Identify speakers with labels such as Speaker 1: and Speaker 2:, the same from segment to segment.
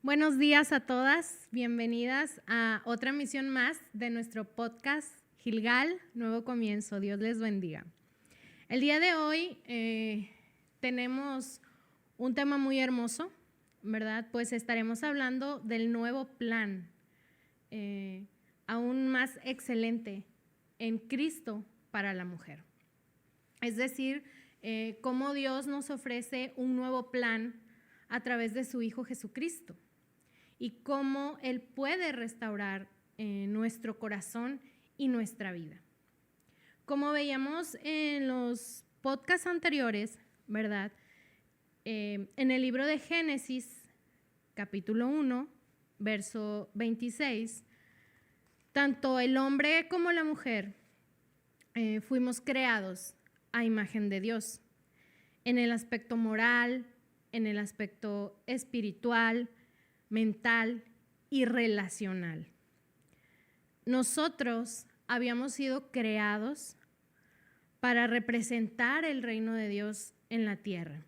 Speaker 1: Buenos días a todas, bienvenidas a otra emisión más de nuestro podcast Gilgal, Nuevo Comienzo. Dios les bendiga. El día de hoy tenemos un tema muy hermoso, ¿verdad? Pues estaremos hablando del nuevo plan, aún más excelente en Cristo para la mujer. Es decir, cómo Dios nos ofrece un nuevo plan a través de su Hijo Jesucristo y cómo Él puede restaurar nuestro corazón y nuestra vida. Como veíamos en los podcasts anteriores, ¿verdad? En el libro de Génesis, capítulo 1, verso 26, tanto el hombre como la mujer fuimos creados a imagen de Dios, en el aspecto moral, en el aspecto espiritual, mental y relacional. Nosotros habíamos sido creados para representar el reino de Dios en la tierra,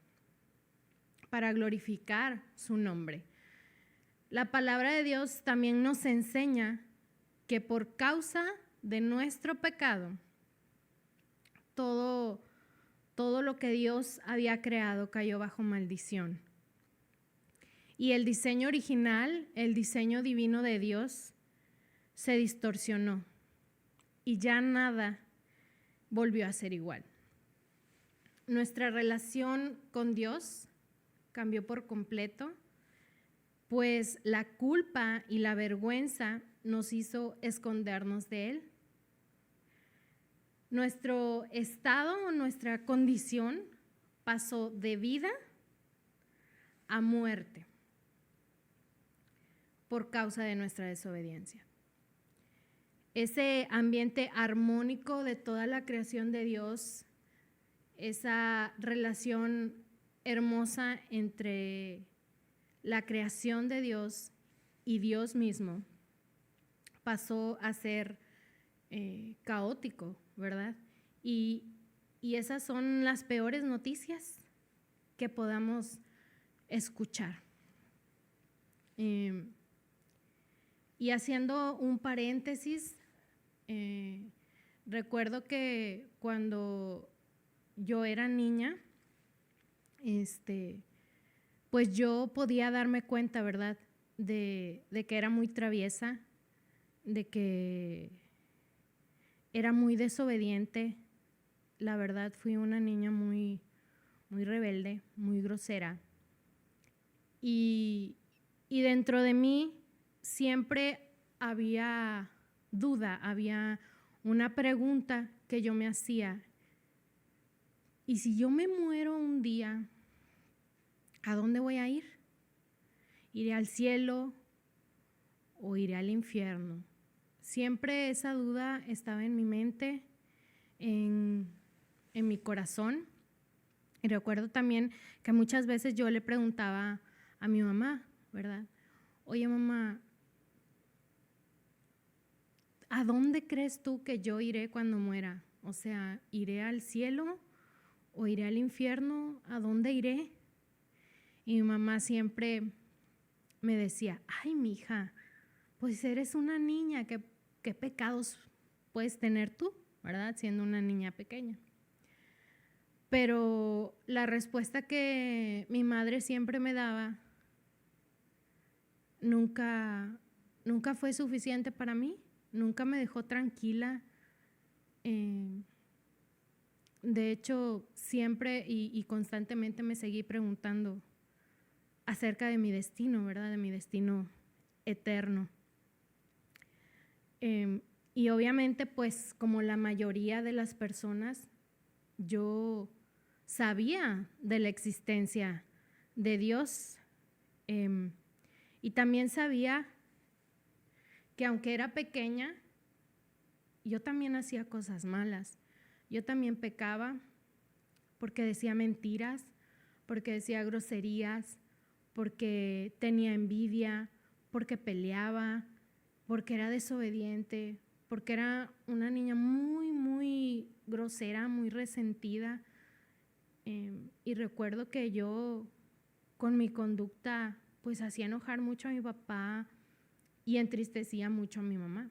Speaker 1: para glorificar su nombre. La palabra de Dios también nos enseña que por causa de nuestro pecado, todo lo que Dios había creado cayó bajo maldición. Y el diseño original, el diseño divino de Dios, se distorsionó y ya nada volvió a ser igual. Nuestra relación con Dios cambió por completo, pues la culpa y la vergüenza nos hizo escondernos de Él. Nuestro estado, nuestra condición pasó de vida a muerte por causa de nuestra desobediencia. Ese ambiente armónico de toda la creación de Dios, esa relación hermosa entre la creación de Dios y Dios mismo, pasó a ser caótico, ¿verdad? Y esas son las peores noticias que podamos escuchar. Y haciendo un paréntesis, recuerdo que cuando yo era niña, pues yo podía darme cuenta, ¿verdad?, de que era muy traviesa, de que era muy desobediente. La verdad, fui una niña muy, muy rebelde, muy grosera. Y dentro de mí siempre había duda, había una pregunta que yo me hacía. ¿Y si yo me muero un día, a dónde voy a ir? ¿Iré al cielo o iré al infierno? Siempre esa duda estaba en mi mente, en mi corazón. Y recuerdo también que muchas veces yo le preguntaba a mi mamá, ¿verdad? Oye, mamá, ¿a dónde crees tú que yo iré cuando muera? O sea, ¿iré al cielo o iré al infierno? ¿A dónde iré? Y mi mamá siempre me decía, ay, mija, pues eres una niña, ¿qué pecados puedes tener tú, verdad? Siendo una niña pequeña. Pero la respuesta que mi madre siempre me daba nunca fue suficiente para mí, nunca me dejó tranquila. De hecho, siempre y constantemente me seguí preguntando acerca de mi destino, ¿verdad? De mi destino eterno. Y obviamente, pues como la mayoría de las personas, yo sabía de la existencia de Dios, y también sabía que aunque era pequeña, yo también hacía cosas malas. Yo también pecaba porque decía mentiras, porque decía groserías, porque tenía envidia, porque peleaba, porque era desobediente, porque era una niña muy, muy grosera, muy resentida. Y recuerdo que yo, con mi conducta pues hacía enojar mucho a mi papá y entristecía mucho a mi mamá.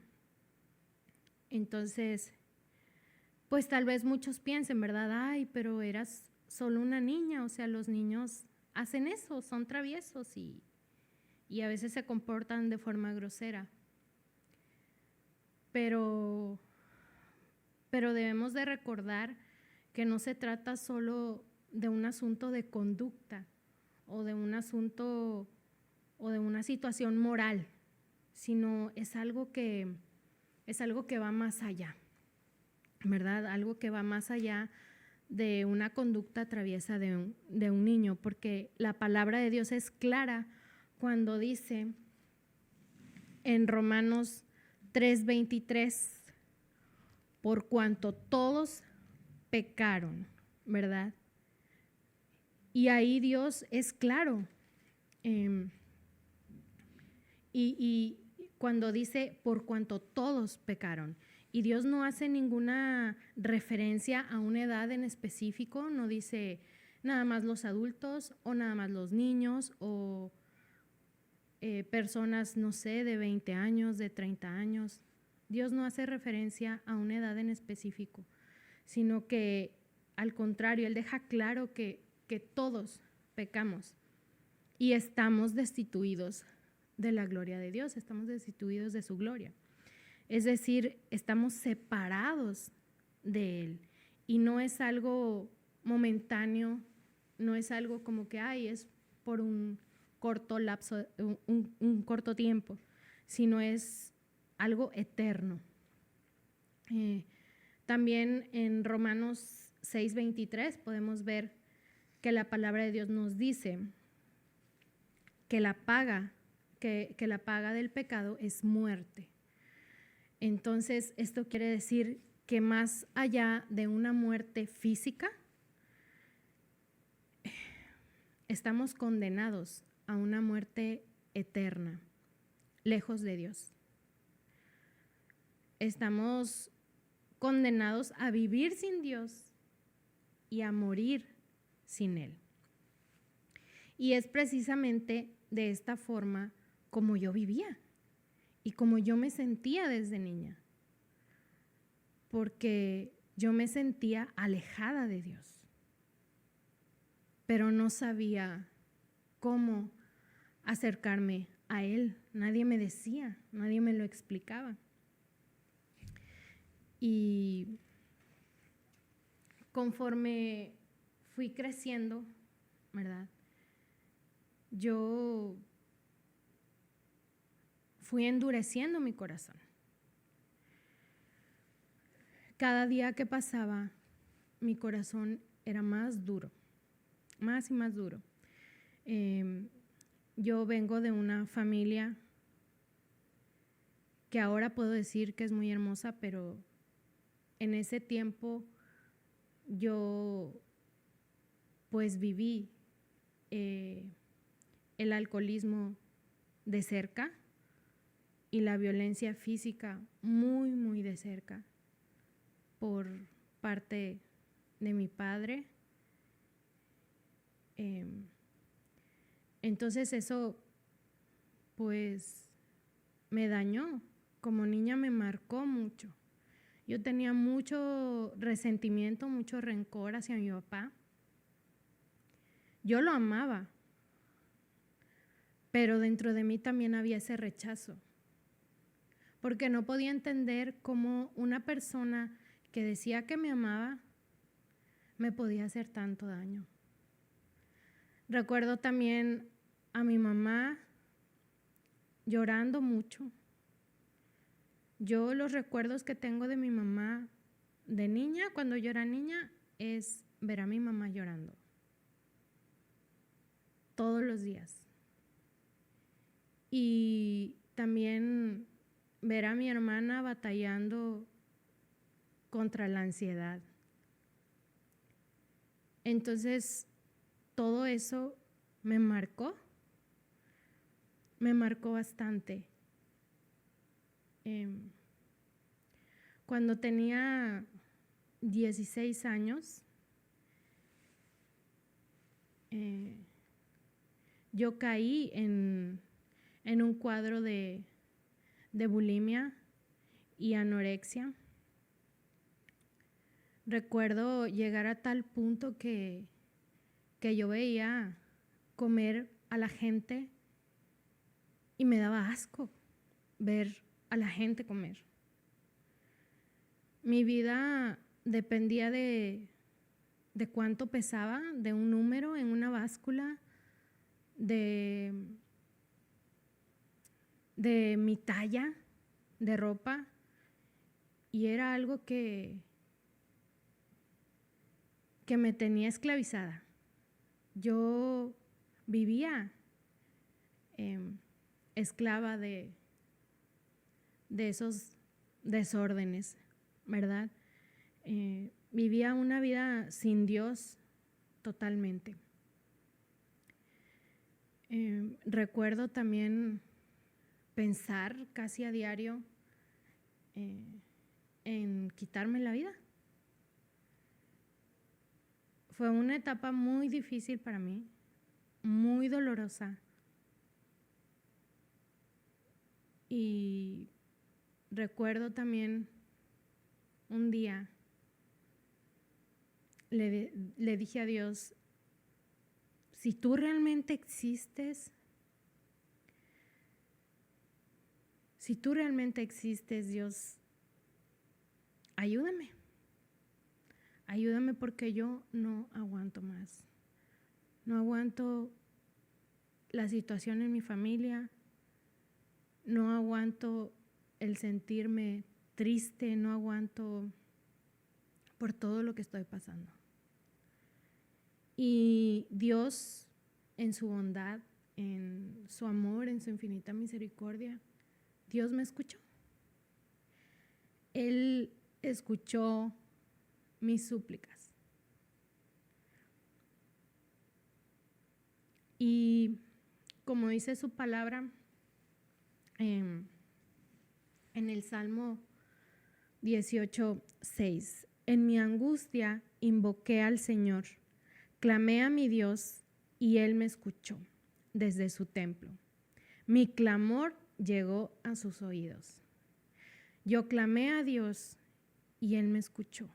Speaker 1: Entonces, pues tal vez muchos piensen, ¿verdad? Ay, pero eras solo una niña, o sea, los niños hacen eso, son traviesos y a veces se comportan de forma grosera. Pero debemos de recordar que no se trata solo de un asunto de conducta o de un asunto o de una situación moral, sino es algo que va más allá, ¿verdad? Algo que va más allá de una conducta traviesa de un niño, porque la palabra de Dios es clara cuando dice en Romanos 3:23, por cuanto todos pecaron, ¿verdad? Y ahí Dios es claro. Y cuando dice por cuanto todos pecaron, y Dios no hace ninguna referencia a una edad en específico, no dice nada más los adultos o nada más los niños o personas, no sé, de 20 años, de 30 años. Dios no hace referencia a una edad en específico, sino que al contrario, Él deja claro que todos pecamos y estamos destituidos de la gloria de Dios, estamos destituidos de su gloria. Es decir, estamos separados de Él y no es algo momentáneo, no es algo como que es por un corto lapso, un corto tiempo, sino es algo eterno. También en Romanos 6:23 podemos ver que la palabra de Dios nos dice que la paga del pecado es muerte. Entonces, esto quiere decir que más allá de una muerte física, estamos condenados a una muerte eterna, lejos de Dios. Estamos condenados a vivir sin Dios y a morir sin Él. Y es precisamente de esta forma como yo vivía y como yo me sentía desde niña, porque yo me sentía alejada de Dios, pero no sabía cómo acercarme a Él. Nadie me decía, nadie me lo explicaba. Y conforme fui creciendo, ¿verdad? Yo fui endureciendo mi corazón. Cada día que pasaba, mi corazón era más duro, más y más duro. Yo vengo de una familia que ahora puedo decir que es muy hermosa, pero en ese tiempo yo pues viví el alcoholismo de cerca y la violencia física muy, muy de cerca por parte de mi padre. Entonces eso pues me dañó, como niña me marcó mucho. Yo tenía mucho resentimiento, mucho rencor hacia mi papá. Yo lo amaba, pero dentro de mí también había ese rechazo, porque no podía entender cómo una persona que decía que me amaba me podía hacer tanto daño. Recuerdo también a mi mamá llorando mucho. Yo los recuerdos que tengo de mi mamá de niña, cuando yo era niña, es ver a mi mamá llorando todos los días. Y también ver a mi hermana batallando contra la ansiedad. Entonces, todo eso me marcó bastante. Cuando tenía 16 años, yo caí en un cuadro de bulimia y anorexia. Recuerdo llegar a tal punto que yo veía comer a la gente y me daba asco ver a la gente comer. Mi vida dependía de cuánto pesaba, de un número en una báscula, de mi talla de ropa, y era algo que me tenía esclavizada. Yo vivía esclava de esos desórdenes, ¿verdad? Vivía una vida sin Dios totalmente. Recuerdo también pensar casi a diario en quitarme la vida. Fue una etapa muy difícil para mí, muy dolorosa. Y recuerdo también un día, le dije a Dios, si tú realmente existes, Dios, ayúdame. Ayúdame porque yo no aguanto más. No aguanto la situación en mi familia. No aguanto el sentirme triste. No aguanto por todo lo que estoy pasando. Y Dios, en su bondad, en su amor, en su infinita misericordia, Dios me escuchó. Él escuchó mis súplicas. Y como dice su palabra en el Salmo 18:6, en mi angustia invoqué al Señor, clamé a mi Dios y Él me escuchó desde su templo. Mi clamor llegó a sus oídos. Yo clamé a Dios y Él me escuchó.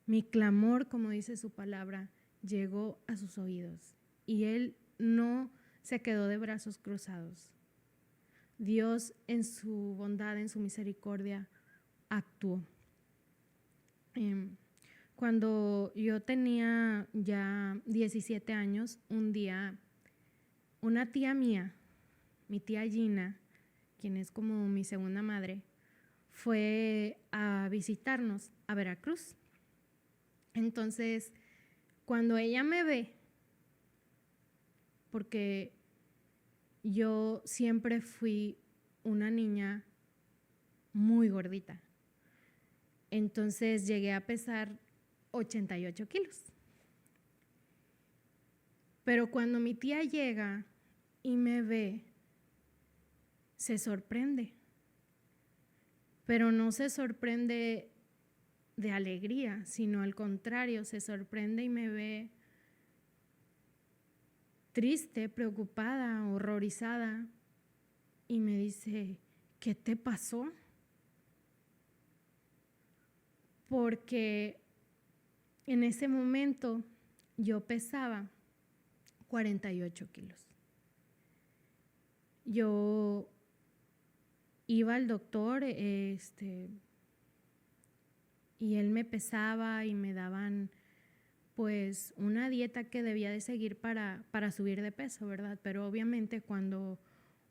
Speaker 1: Mi clamor, como dice su palabra, llegó a sus oídos y Él no se quedó de brazos cruzados. Dios, en su bondad, en su misericordia, actuó. Cuando yo tenía ya 17 años, un día, una tía mía, mi tía Gina, quien es como mi segunda madre, fue a visitarnos a Veracruz. Entonces, cuando ella me ve, porque yo siempre fui una niña muy gordita, entonces llegué a pesar 88 kilos. Pero cuando mi tía llega y me ve, se sorprende, pero no se sorprende de alegría, sino al contrario, se sorprende y me ve triste, preocupada, horrorizada, y me dice, ¿qué te pasó? Porque en ese momento yo pesaba 48 kilos. Yo iba al doctor y él me pesaba y me daban pues una dieta que debía de seguir para subir de peso, ¿verdad? Pero obviamente cuando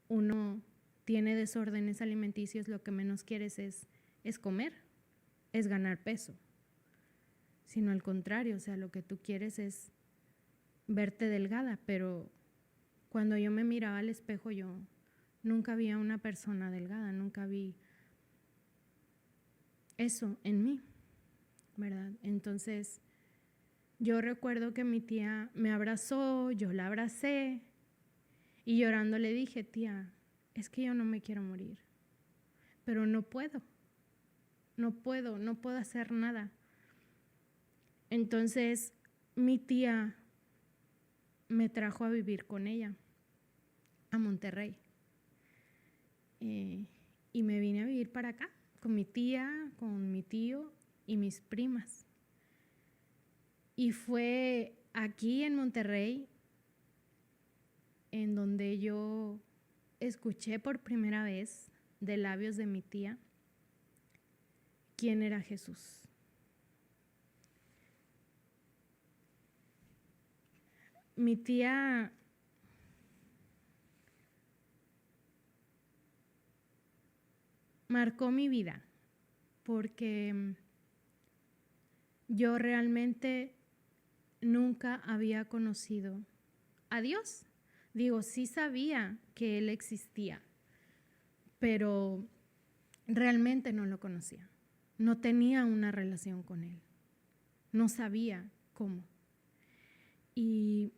Speaker 1: uno tiene desórdenes alimenticios, lo que menos quieres es comer, es ganar peso, sino al contrario, o sea, lo que tú quieres es verte delgada, pero cuando yo me miraba al espejo, yo nunca vi a una persona delgada, nunca vi eso en mí, ¿verdad? Entonces, yo recuerdo que mi tía me abrazó, yo la abracé y llorando le dije, tía, es que yo no me quiero morir, pero no puedo hacer nada. Entonces, mi tía me trajo a vivir con ella a Monterrey. Y me vine a vivir para acá, con mi tía, con mi tío y mis primas. Y fue aquí en Monterrey en donde yo escuché por primera vez de labios de mi tía quién era Jesús. Mi tía marcó mi vida porque yo realmente nunca había conocido a Dios. Digo, sí sabía que Él existía, pero realmente no lo conocía. No tenía una relación con Él. No sabía cómo. Y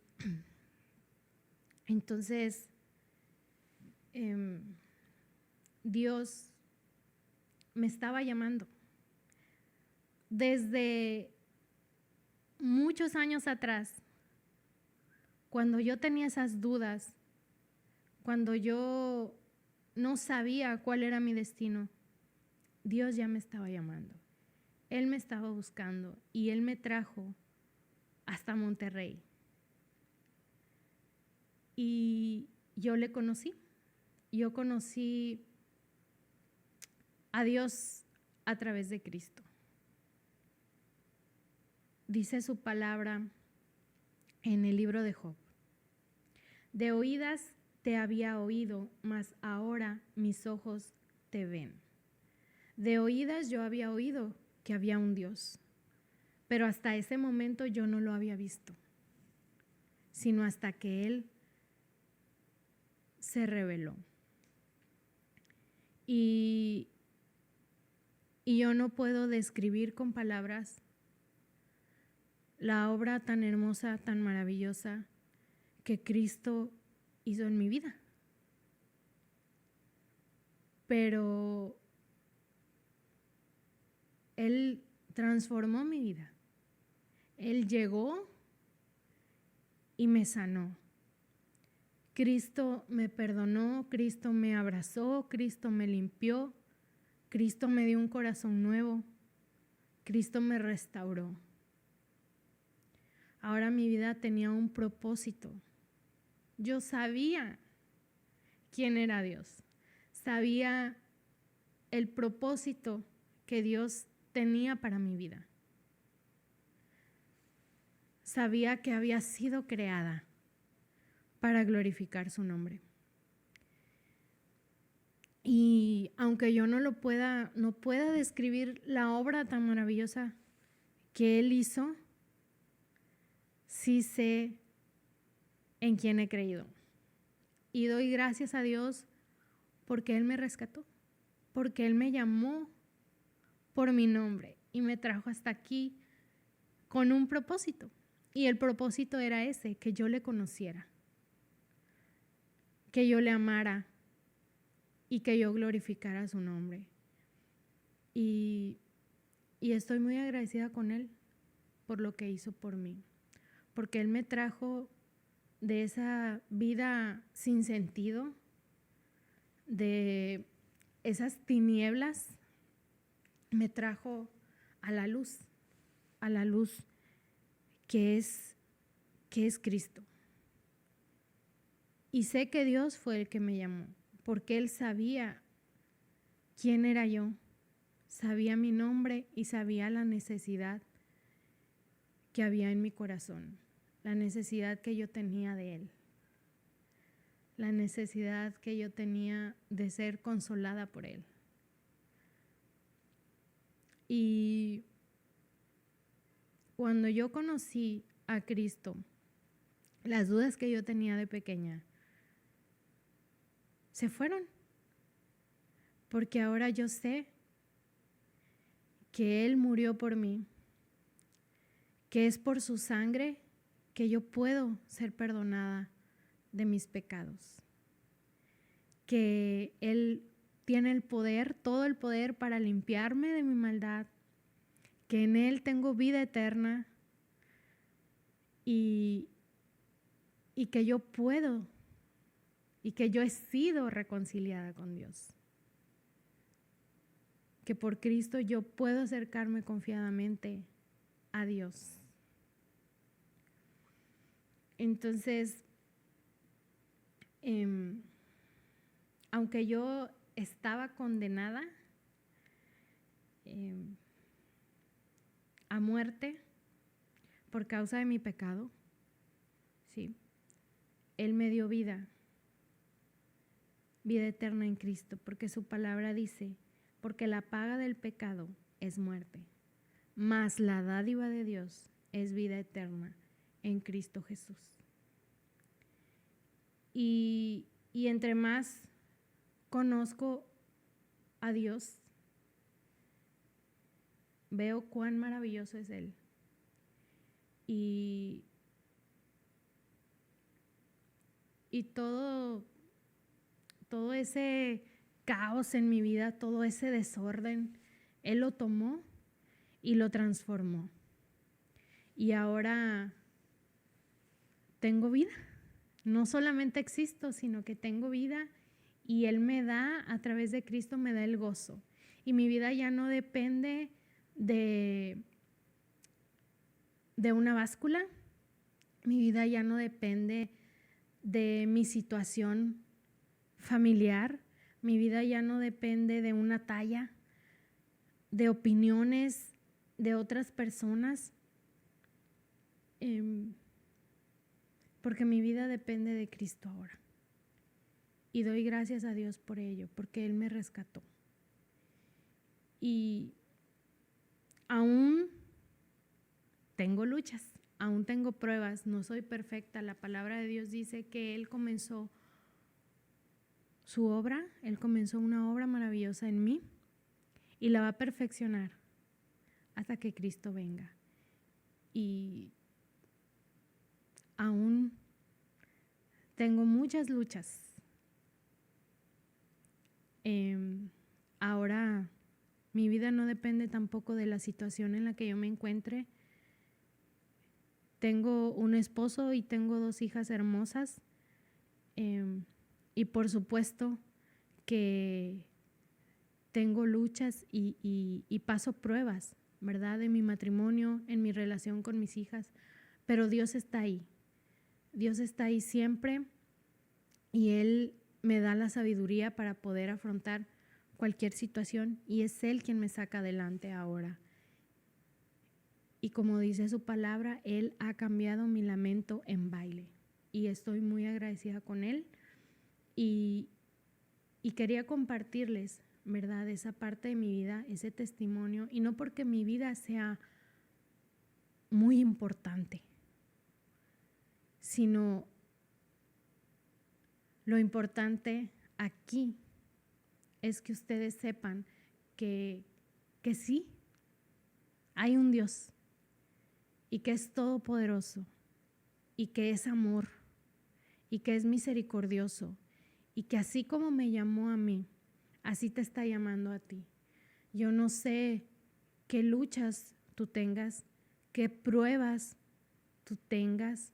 Speaker 1: entonces Dios me estaba llamando. Desde muchos años atrás, cuando yo tenía esas dudas, cuando yo no sabía cuál era mi destino, Dios ya me estaba llamando. Él me estaba buscando y Él me trajo hasta Monterrey. Y yo le conocí. Yo conocí a Dios a través de Cristo. Dice su palabra en el libro de Job: de oídas te había oído, mas ahora mis ojos te ven. De oídas yo había oído que había un Dios, pero hasta ese momento yo no lo había visto, sino hasta que Él se reveló. Y yo no puedo describir con palabras la obra tan hermosa, tan maravillosa que Cristo hizo en mi vida. Pero Él transformó mi vida. Él llegó y me sanó. Cristo me perdonó, Cristo me abrazó, Cristo me limpió, Cristo me dio un corazón nuevo, Cristo me restauró. Ahora mi vida tenía un propósito. Yo sabía quién era Dios, sabía el propósito que Dios tenía para mi vida. Sabía que había sido creada para glorificar su nombre. Y aunque yo no pueda describir la obra tan maravillosa que Él hizo, sí sé en quién he creído. Y doy gracias a Dios porque Él me rescató, porque Él me llamó por mi nombre y me trajo hasta aquí con un propósito. Y el propósito era ese, que yo le conociera, que yo le amara y que yo glorificara su nombre. Y estoy muy agradecida con Él por lo que hizo por mí, porque Él me trajo de esa vida sin sentido, de esas tinieblas, me trajo a la luz que es Cristo. Y sé que Dios fue el que me llamó, porque Él sabía quién era yo, sabía mi nombre y sabía la necesidad que había en mi corazón, la necesidad que yo tenía de Él, la necesidad que yo tenía de ser consolada por Él. Y cuando yo conocí a Cristo, las dudas que yo tenía de pequeña se fueron, porque ahora yo sé que Él murió por mí, que es por su sangre que yo puedo ser perdonada de mis pecados, que Él tiene el poder, todo el poder para limpiarme de mi maldad, que en Él tengo vida eterna y y que yo puedo y que yo he sido reconciliada con Dios. Que por Cristo yo puedo acercarme confiadamente a Dios. Entonces, aunque yo estaba condenada a muerte por causa de mi pecado, ¿sí? Él me dio vida eterna en Cristo, porque su palabra dice, porque la paga del pecado es muerte, mas la dádiva de Dios es vida eterna en Cristo Jesús. Y entre más conozco a Dios, veo cuán maravilloso es Él. Y todo ese caos en mi vida, todo ese desorden, Él lo tomó y lo transformó. Y ahora tengo vida. No solamente existo, sino que tengo vida y Él me da, a través de Cristo, me da el gozo. Y mi vida ya no depende de una báscula. Mi vida ya no depende de mi situación familiar. Mi vida ya no depende de una talla, de opiniones de otras personas. Porque mi vida depende de Cristo ahora. Y doy gracias a Dios por ello, porque Él me rescató. Y aún tengo luchas, aún tengo pruebas, no soy perfecta. La palabra de Dios dice que Él comenzó su obra, Él comenzó una obra maravillosa en mí y la va a perfeccionar hasta que Cristo venga. Y aún tengo muchas luchas. Ahora mi vida no depende tampoco de la situación en la que yo me encuentre. Tengo un esposo y tengo 2 hijas hermosas. Y por supuesto que tengo luchas y paso pruebas, ¿verdad? En mi matrimonio, en mi relación con mis hijas. Pero Dios está ahí. Dios está ahí siempre y Él me da la sabiduría para poder afrontar cualquier situación y es Él quien me saca adelante ahora. Y como dice su palabra, Él ha cambiado mi lamento en baile y estoy muy agradecida con Él y quería compartirles, ¿verdad? Esa parte de mi vida, ese testimonio, y no porque mi vida sea muy importante, sino lo importante aquí es que ustedes sepan que sí, hay un Dios y que es todopoderoso y que es amor y que es misericordioso y que así como me llamó a mí, así te está llamando a ti. Yo no sé qué luchas tú tengas, qué pruebas tú tengas,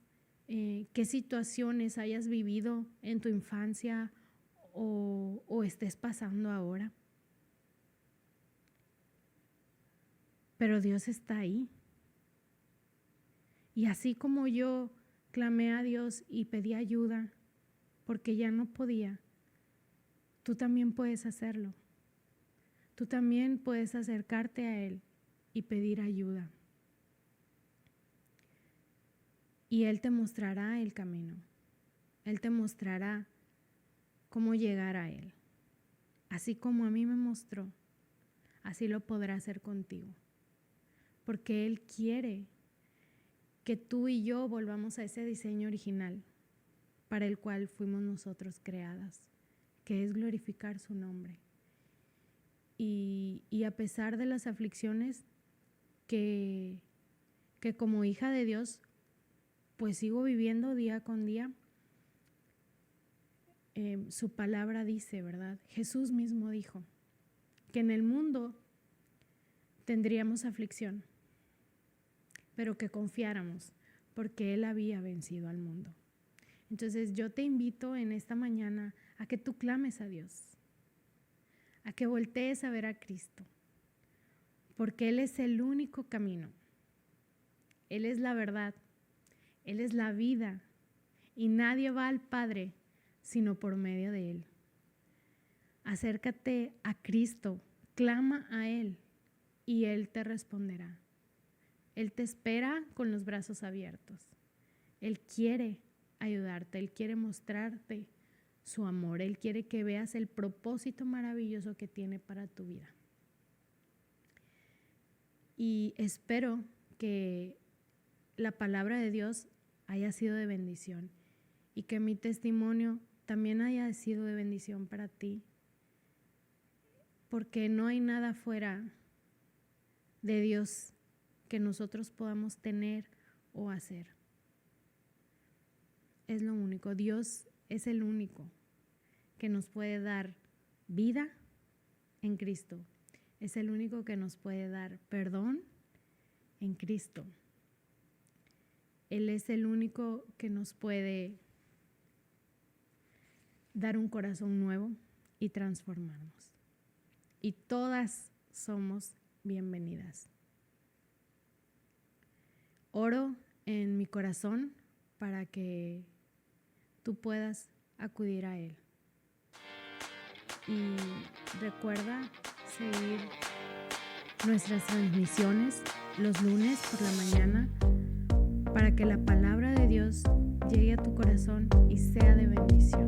Speaker 1: qué situaciones hayas vivido en tu infancia o estés pasando ahora. Pero Dios está ahí. Y así como yo clamé a Dios y pedí ayuda porque ya no podía, tú también puedes hacerlo. Tú también puedes acercarte a Él y pedir ayuda. Y Él te mostrará el camino. Él te mostrará cómo llegar a Él. Así como a mí me mostró, así lo podrá hacer contigo. Porque Él quiere que tú y yo volvamos a ese diseño original para el cual fuimos nosotros creadas, que es glorificar su nombre. Y a pesar de las aflicciones que como hija de Dios, pues sigo viviendo día con día, su palabra dice, ¿verdad? Jesús mismo dijo que en el mundo tendríamos aflicción, pero que confiáramos porque Él había vencido al mundo. Entonces yo te invito en esta mañana a que tú clames a Dios, a que voltees a ver a Cristo, porque Él es el único camino, Él es la verdad, Él es la vida y nadie va al Padre sino por medio de Él. Acércate a Cristo, clama a Él y Él te responderá. Él te espera con los brazos abiertos. Él quiere ayudarte, Él quiere mostrarte su amor, Él quiere que veas el propósito maravilloso que tiene para tu vida. Y espero que la palabra de Dios haya sido de bendición y que mi testimonio también haya sido de bendición para ti, porque no hay nada fuera de Dios que nosotros podamos tener o hacer. Es lo único. Dios es el único que nos puede dar vida en Cristo. Es el único que nos puede dar perdón en Cristo. Él es el único que nos puede dar un corazón nuevo y transformarnos. Y todas somos bienvenidas. Oro en mi corazón para que tú puedas acudir a Él. Y recuerda seguir nuestras transmisiones los lunes por la mañana para que la palabra de Dios llegue a tu corazón y sea de bendición.